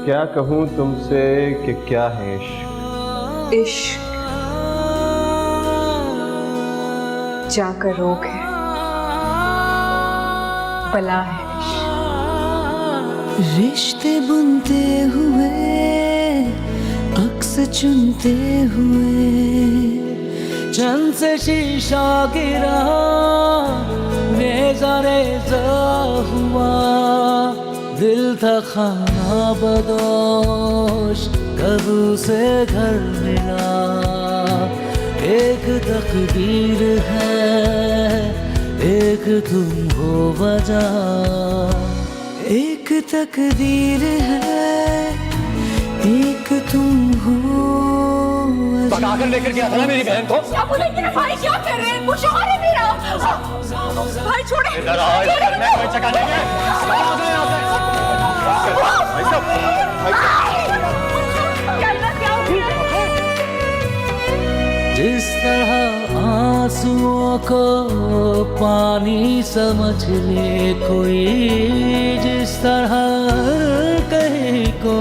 क्या कहूँ तुमसे कि क्या है इश्क। इश्क जाकर रोग है, बला है इश्क। रिश्ते बुनते हुए, अक्स चुनते हुए, चंद से शीशा गिरा, रेजा रेजा हुआ, दिल था खाना बदोश, कब से घर मिला। एक तकदीर है, एक तुम हो वजह। एक तकदीर है, एक तुम हो वजह। पटाकर लेकर गया था ना मेरी बहन को। आप उन्हें इतने भाई क्या कर रहे हैं? वो शौहर है मेरा। भाई छोड़े। इधर आओ, इस घर में कोई जगह नहीं है। भाग जाओ यहाँ से। भाई साहब, भाई साहब। क्या हो गया? जिस तरह आंसुओं को पानी समझ ले कोई, जिस तरह कहीं को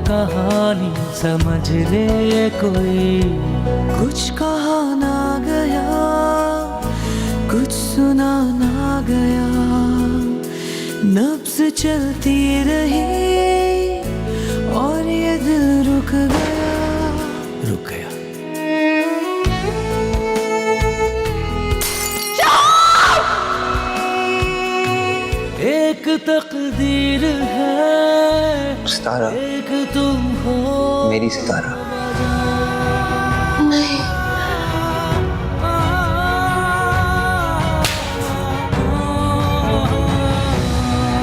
कहानी समझ ले कोई। कुछ कहा ना गया, कुछ सुना ना गया, नब्ज़ चलती रही और ये दिल रुक गया, रुक गया। एक तकदीर है, सितारा, एक तुम हो मेरी सितारा। नहीं,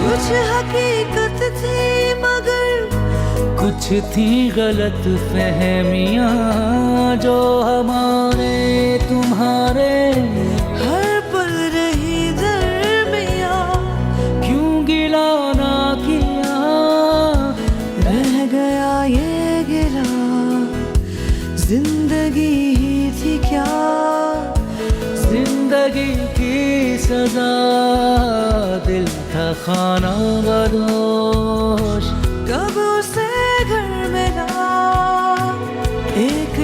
कुछ हकीकत थी मगर कुछ थी गलत फहमियाँ, जो हमारे तुम्हारे हर पल रही दरमियाँ। क्यों गिला ना किया, रह गया ये गिला। जिंदगी ही थी क्या, जिंदगी की सजा। दिल था खाना बदोश, कब उसे घर मिला। एक